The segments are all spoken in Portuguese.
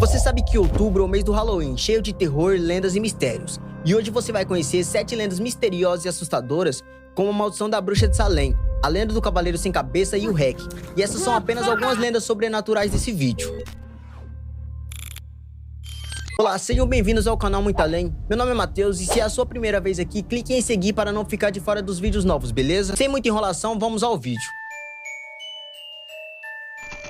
Você sabe que outubro é o mês do Halloween, cheio de terror, lendas e mistérios. E hoje você vai conhecer 7 lendas misteriosas e assustadoras, como a maldição da bruxa de Salem, a lenda do cavaleiro sem cabeça e o REC. E essas são apenas algumas lendas sobrenaturais desse vídeo. Olá, sejam bem-vindos ao canal Muito Além. Meu nome é Matheus e se é a sua primeira vez aqui, clique em seguir para não ficar de fora dos vídeos novos, beleza? Sem muita enrolação, vamos ao vídeo.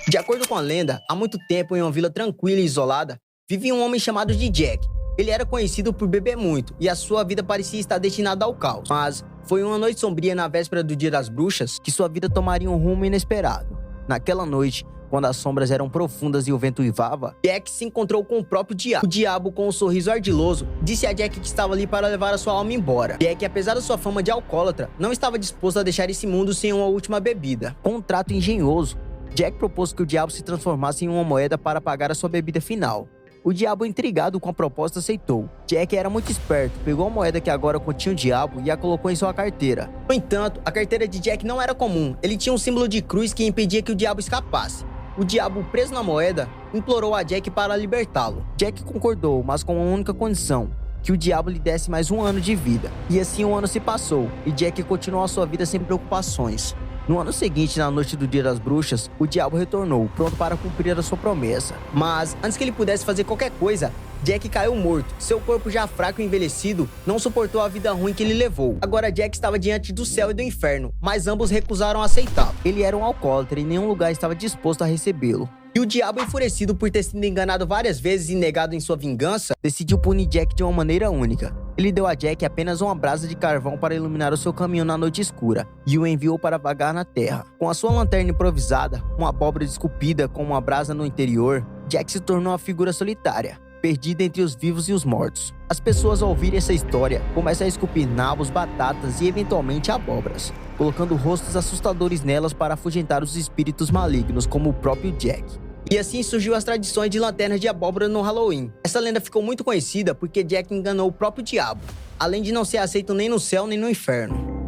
De acordo com a lenda, há muito tempo em uma vila tranquila e isolada, vivia um homem chamado de Jack. Ele era conhecido por beber muito e a sua vida parecia estar destinada ao caos. Mas foi uma noite sombria na véspera do Dia das Bruxas que sua vida tomaria um rumo inesperado. Naquela noite, quando as sombras eram profundas e o vento uivava, Jack se encontrou com o próprio diabo. O diabo, com um sorriso ardiloso, disse a Jack que estava ali para levar a sua alma embora. Jack, apesar da sua fama de alcoólatra, não estava disposto a deixar esse mundo sem uma última bebida. Com um trato engenhoso, Jack propôs que o diabo se transformasse em uma moeda para pagar a sua bebida final. O diabo, intrigado com a proposta, aceitou. Jack era muito esperto, pegou a moeda que agora continha o diabo e a colocou em sua carteira. No entanto, a carteira de Jack não era comum. Ele tinha um símbolo de cruz que impedia que o diabo escapasse. O diabo, preso na moeda, implorou a Jack para libertá-lo. Jack concordou, mas com uma única condição: que o diabo lhe desse mais um ano de vida. E assim um ano se passou, e Jack continuou a sua vida sem preocupações. No ano seguinte, na noite do Dia das Bruxas, o diabo retornou, pronto para cumprir a sua promessa. Mas, antes que ele pudesse fazer qualquer coisa, Jack caiu morto. Seu corpo, já fraco e envelhecido, não suportou a vida ruim que ele levou. Agora Jack estava diante do céu e do inferno, mas ambos recusaram aceitá-lo. Ele era um alcoólatra e nenhum lugar estava disposto a recebê-lo. E o diabo, enfurecido por ter sido enganado várias vezes e negado em sua vingança, decidiu punir Jack de uma maneira única. Ele deu a Jack apenas uma brasa de carvão para iluminar o seu caminho na noite escura e o enviou para vagar na terra. Com a sua lanterna improvisada, uma abóbora esculpida com uma brasa no interior, Jack se tornou uma figura solitária, perdida entre os vivos e os mortos. As pessoas, ao ouvirem essa história, começam a esculpir nabos, batatas e eventualmente abóboras, colocando rostos assustadores nelas para afugentar os espíritos malignos, como o próprio Jack. E assim surgiu as tradições de lanternas de abóbora no Halloween. Essa lenda ficou muito conhecida porque Jack enganou o próprio diabo, além de não ser aceito nem no céu nem no inferno.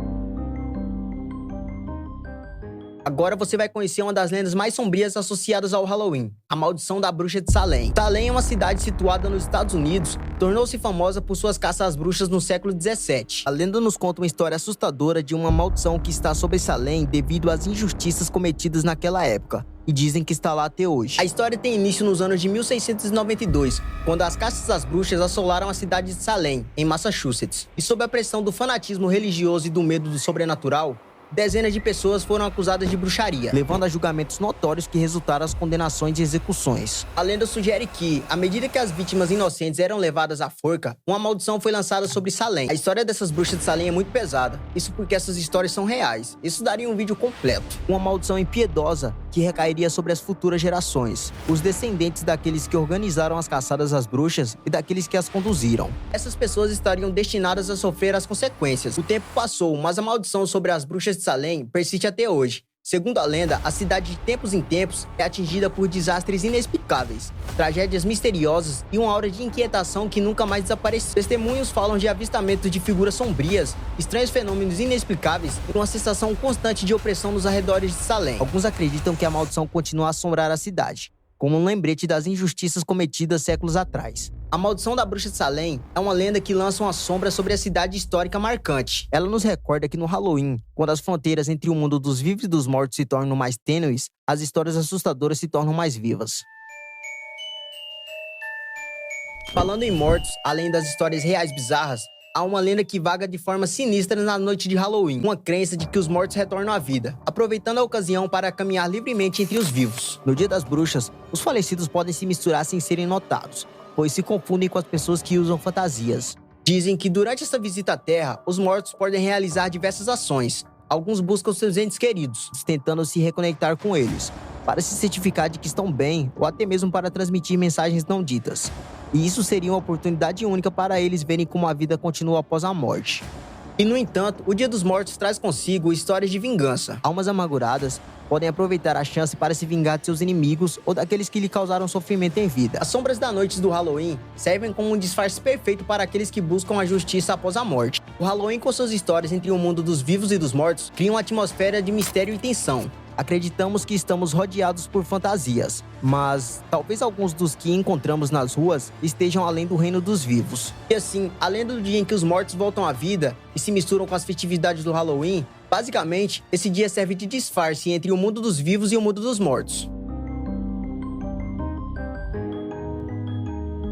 Agora você vai conhecer uma das lendas mais sombrias associadas ao Halloween, a maldição da bruxa de Salem. Salem é uma cidade situada nos Estados Unidos, tornou-se famosa por suas caças às bruxas no século XVII. A lenda nos conta uma história assustadora de uma maldição que está sobre Salem devido às injustiças cometidas naquela época, e dizem que está lá até hoje. A história tem início nos anos de 1692, quando as caças às bruxas assolaram a cidade de Salem, em Massachusetts. E sob a pressão do fanatismo religioso e do medo do sobrenatural, dezenas de pessoas foram acusadas de bruxaria, levando a julgamentos notórios que resultaram as condenações e execuções. A lenda sugere que, à medida que as vítimas inocentes eram levadas à forca, uma maldição foi lançada sobre Salem. A história dessas bruxas de Salem é muito pesada, isso porque essas histórias são reais. Isso daria um vídeo completo. Uma maldição impiedosa que recairia sobre as futuras gerações, os descendentes daqueles que organizaram as caçadas às bruxas e daqueles que as conduziram. Essas pessoas estariam destinadas a sofrer as consequências. O tempo passou, mas a maldição sobre as bruxas de Salem persiste até hoje. Segundo a lenda, a cidade de tempos em tempos é atingida por desastres inexplicáveis, tragédias misteriosas e uma aura de inquietação que nunca mais desapareceu. Testemunhos falam de avistamentos de figuras sombrias, estranhos fenômenos inexplicáveis e uma sensação constante de opressão nos arredores de Salem. Alguns acreditam que a maldição continua a assombrar a cidade, como um lembrete das injustiças cometidas séculos atrás. A maldição da bruxa de Salem é uma lenda que lança uma sombra sobre a cidade histórica marcante. Ela nos recorda que no Halloween, quando as fronteiras entre o mundo dos vivos e dos mortos se tornam mais tênues, as histórias assustadoras se tornam mais vivas. Falando em mortos, além das histórias reais bizarras, há uma lenda que vaga de forma sinistra na noite de Halloween, uma crença de que os mortos retornam à vida, aproveitando a ocasião para caminhar livremente entre os vivos. No Dia das Bruxas, os falecidos podem se misturar sem serem notados, pois se confundem com as pessoas que usam fantasias. Dizem que durante essa visita à Terra, os mortos podem realizar diversas ações. Alguns buscam seus entes queridos, tentando se reconectar com eles, para se certificar de que estão bem ou até mesmo para transmitir mensagens não ditas. E isso seria uma oportunidade única para eles verem como a vida continua após a morte. E, no entanto, o Dia dos Mortos traz consigo histórias de vingança. Almas amarguradas podem aproveitar a chance para se vingar de seus inimigos ou daqueles que lhe causaram sofrimento em vida. As sombras da noite do Halloween servem como um disfarce perfeito para aqueles que buscam a justiça após a morte. O Halloween, com suas histórias entre o mundo dos vivos e dos mortos, cria uma atmosfera de mistério e tensão. acreditamos que estamos rodeados por fantasias, mas talvez alguns dos que encontramos nas ruas estejam além do reino dos vivos. E assim, além do dia em que os mortos voltam à vida e se misturam com as festividades do Halloween, basicamente, esse dia serve de disfarce entre o mundo dos vivos e o mundo dos mortos.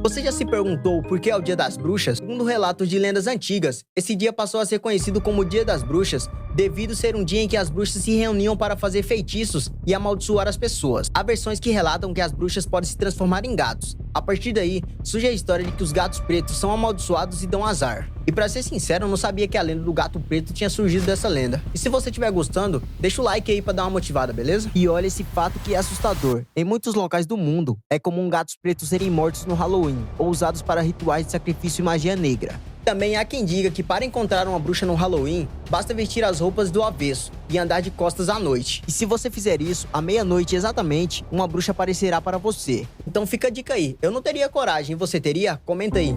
Você já se perguntou por que é o Dia das Bruxas? Segundo relatos de lendas antigas, esse dia passou a ser conhecido como Dia das Bruxas devido ser um dia em que as bruxas se reuniam para fazer feitiços e amaldiçoar as pessoas. Há versões que relatam que as bruxas podem se transformar em gatos. A partir daí, surge a história de que os gatos pretos são amaldiçoados e dão azar. E pra ser sincero, eu não sabia que a lenda do gato preto tinha surgido dessa lenda. E se você estiver gostando, deixa o like aí pra dar uma motivada, beleza? E olha esse fato que é assustador. Em muitos locais do mundo, é comum gatos pretos serem mortos no Halloween, ou usados para rituais de sacrifício e magia negra. Também há quem diga que para encontrar uma bruxa no Halloween, basta vestir as roupas do avesso e andar de costas à noite. E se você fizer isso, à meia-noite exatamente, uma bruxa aparecerá para você. Então fica a dica aí. Eu não teria coragem, você teria? Comenta aí.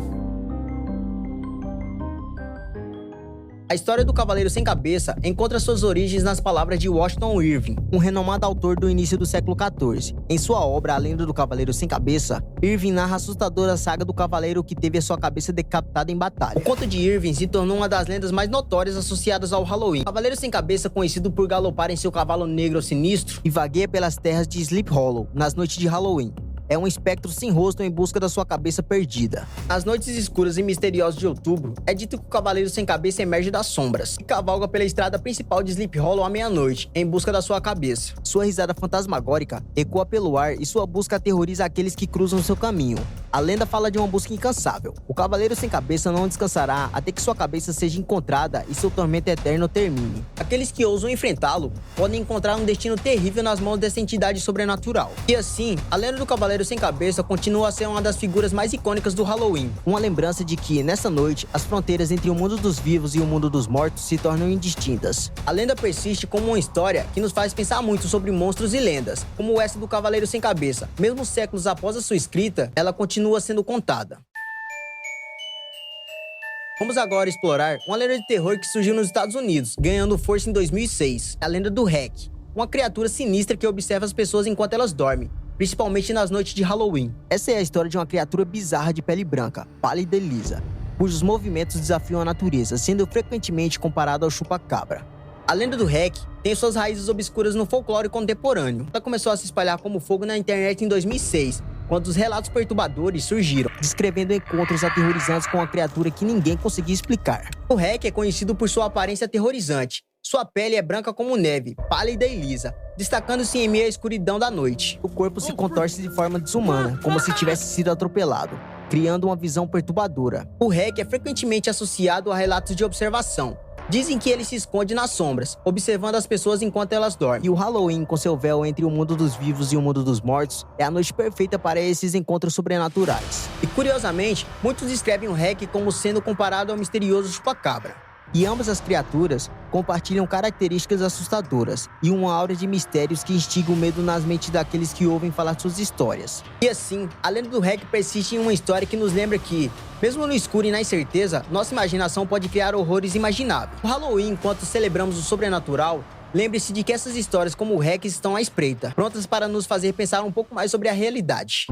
A história do Cavaleiro Sem Cabeça encontra suas origens nas palavras de Washington Irving, um renomado autor do início do século XIV. Em sua obra A Lenda do Cavaleiro Sem Cabeça, Irving narra a assustadora saga do cavaleiro que teve a sua cabeça decapitada em batalha. O conto de Irving se tornou uma das lendas mais notórias associadas ao Halloween. O Cavaleiro Sem Cabeça, conhecido por galopar em seu cavalo negro sinistro, e vagueia pelas terras de Sleep Hollow nas noites de Halloween. É um espectro sem rosto em busca da sua cabeça perdida. Nas noites escuras e misteriosas de outubro, é dito que o Cavaleiro Sem Cabeça emerge das sombras e cavalga pela estrada principal de Sleep Hollow à meia-noite, em busca da sua cabeça. Sua risada fantasmagórica ecoa pelo ar e sua busca aterroriza aqueles que cruzam seu caminho. A lenda fala de uma busca incansável. O Cavaleiro Sem Cabeça não descansará até que sua cabeça seja encontrada e seu tormento eterno termine. Aqueles que ousam enfrentá-lo podem encontrar um destino terrível nas mãos dessa entidade sobrenatural. E assim, a lenda do Cavaleiro Sem Cabeça continua a ser uma das figuras mais icônicas do Halloween. Uma lembrança de que, nessa noite, as fronteiras entre o mundo dos vivos e o mundo dos mortos se tornam indistintas. A lenda persiste como uma história que nos faz pensar muito sobre monstros e lendas, como essa do Cavaleiro Sem Cabeça. Mesmo séculos após a sua escrita, ela continua sendo contada. Vamos agora explorar uma lenda de terror que surgiu nos Estados Unidos, ganhando força em 2006. A lenda do Hack, uma criatura sinistra que observa as pessoas enquanto elas dormem, principalmente nas noites de Halloween. Essa é a história de uma criatura bizarra de pele branca, pálida e lisa, cujos movimentos desafiam a natureza, sendo frequentemente comparado ao chupa-cabra. A lenda do Hack tem suas raízes obscuras no folclore contemporâneo. Ela começou a se espalhar como fogo na internet em 2006, quando os relatos perturbadores surgiram, descrevendo encontros aterrorizantes com uma criatura que ninguém conseguia explicar. O Hack é conhecido por sua aparência aterrorizante. Sua pele é branca como neve, pálida e lisa, destacando-se em meio à escuridão da noite. O corpo se contorce de forma desumana, como se tivesse sido atropelado, criando uma visão perturbadora. O Hack é frequentemente associado a relatos de observação. Dizem que ele se esconde nas sombras, observando as pessoas enquanto elas dormem. E o Halloween, com seu véu entre o mundo dos vivos e o mundo dos mortos, é a noite perfeita para esses encontros sobrenaturais. E curiosamente, muitos descrevem o Hack como sendo comparado ao misterioso chupa-cabra. E ambas as criaturas compartilham características assustadoras e uma aura de mistérios que instiga o medo nas mentes daqueles que ouvem falar suas histórias. E assim, a lenda do Hack persiste em uma história que nos lembra que, mesmo no escuro e na incerteza, nossa imaginação pode criar horrores imagináveis. O Halloween, enquanto celebramos o sobrenatural, lembre-se de que essas histórias como o Hack estão à espreita, prontas para nos fazer pensar um pouco mais sobre a realidade.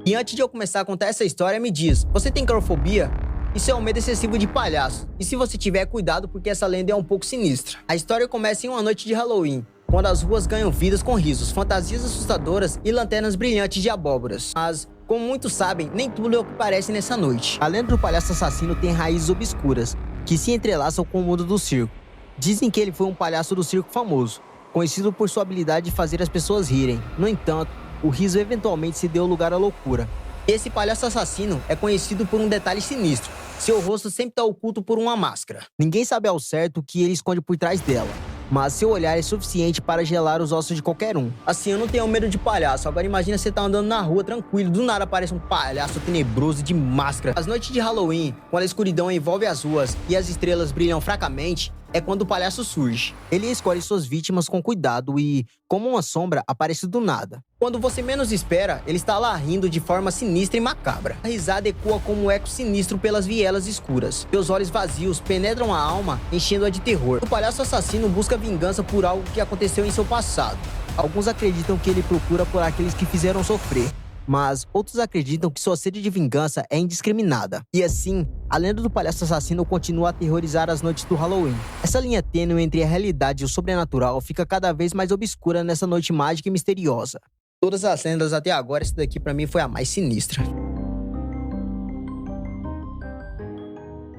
E antes de eu começar a contar essa história, me diz, você tem claustrofobia? Isso é um medo excessivo de palhaço. E se você tiver, cuidado porque essa lenda é um pouco sinistra. A história começa em uma noite de Halloween, quando as ruas ganham vidas com risos, fantasias assustadoras e lanternas brilhantes de abóboras. Mas, como muitos sabem, nem tudo é o que parece nessa noite. A lenda do palhaço assassino tem raízes obscuras, que se entrelaçam com o mundo do circo. Dizem que ele foi um palhaço do circo famoso, conhecido por sua habilidade de fazer as pessoas rirem. No entanto, o riso eventualmente se deu lugar à loucura. Esse palhaço assassino é conhecido por um detalhe sinistro. Seu rosto sempre está oculto por uma máscara. Ninguém sabe ao certo o que ele esconde por trás dela, mas seu olhar é suficiente para gelar os ossos de qualquer um. Assim, eu não tenho medo de palhaço. Agora imagina você tá andando na rua tranquilo, do nada aparece um palhaço tenebroso de máscara. As noites de Halloween, quando a escuridão envolve as ruas e as estrelas brilham fracamente, é quando o palhaço surge. Ele escolhe suas vítimas com cuidado e, como uma sombra, aparece do nada. Quando você menos espera, ele está lá rindo de forma sinistra e macabra. A risada ecoa como um eco sinistro pelas vielas escuras. Seus olhos vazios penetram a alma, enchendo-a de terror. O palhaço assassino busca vingança por algo que aconteceu em seu passado. Alguns acreditam que ele procura por aqueles que fizeram sofrer, mas outros acreditam que sua sede de vingança é indiscriminada. E assim, a lenda do palhaço assassino continua a aterrorizar as noites do Halloween. Essa linha tênue entre a realidade e o sobrenatural fica cada vez mais obscura nessa noite mágica e misteriosa. Todas as lendas até agora, essa daqui pra mim foi a mais sinistra.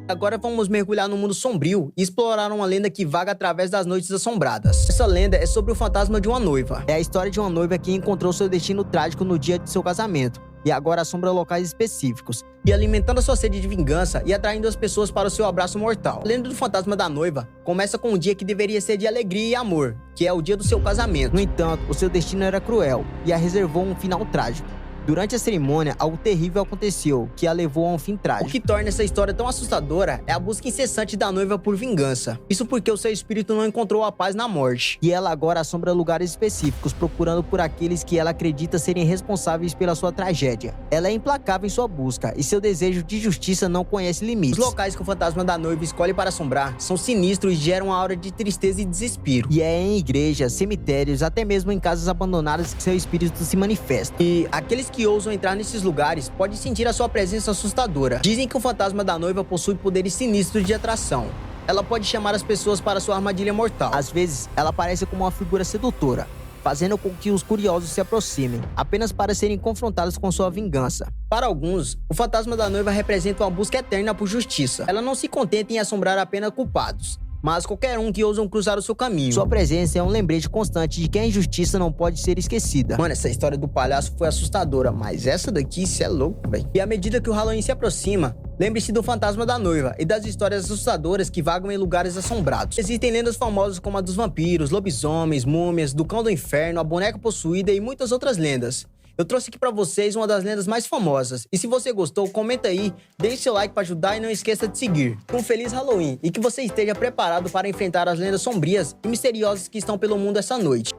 Agora vamos mergulhar no mundo sombrio e explorar uma lenda que vaga através das noites assombradas. Essa lenda é sobre o fantasma de uma noiva. É a história de uma noiva que encontrou seu destino trágico no dia de seu casamento e agora assombra locais específicos, e alimentando a sua sede de vingança e atraindo as pessoas para o seu abraço mortal. A lenda do fantasma da noiva começa com um dia que deveria ser de alegria e amor, que é o dia do seu casamento. No entanto, o seu destino era cruel e a reservou um final trágico. Durante a cerimônia, algo terrível aconteceu, que a levou a um fim trágico. O que torna essa história tão assustadora é a busca incessante da noiva por vingança. Isso porque o seu espírito não encontrou a paz na morte. E ela agora assombra lugares específicos, procurando por aqueles que ela acredita serem responsáveis pela sua tragédia. Ela é implacável em sua busca, e seu desejo de justiça não conhece limites. Os locais que o fantasma da noiva escolhe para assombrar são sinistros e geram uma aura de tristeza e desespero. E é em igrejas, cemitérios, até mesmo em casas abandonadas que seu espírito se manifesta. E aqueles que ousam entrar nesses lugares podem sentir a sua presença assustadora. Dizem que o fantasma da noiva possui poderes sinistros de atração. Ela pode chamar as pessoas para sua armadilha mortal. Às vezes, ela aparece como uma figura sedutora, fazendo com que os curiosos se aproximem, apenas para serem confrontados com sua vingança. Para alguns, o fantasma da noiva representa uma busca eterna por justiça. Ela não se contenta em assombrar apenas culpados, mas qualquer um que ousam cruzar o seu caminho. Sua presença é um lembrete constante de que a injustiça não pode ser esquecida. Mano, essa história do palhaço foi assustadora, mas essa daqui, cê é louco, velho. E à medida que o Halloween se aproxima, lembre-se do fantasma da noiva e das histórias assustadoras que vagam em lugares assombrados. Existem lendas famosas como a dos vampiros, lobisomens, múmias, do cão do inferno, a boneca possuída e muitas outras lendas. Eu trouxe aqui pra vocês uma das lendas mais famosas. E se você gostou, comenta aí, deixe seu like pra ajudar e não esqueça de seguir. Um feliz Halloween e que você esteja preparado para enfrentar as lendas sombrias e misteriosas que estão pelo mundo essa noite.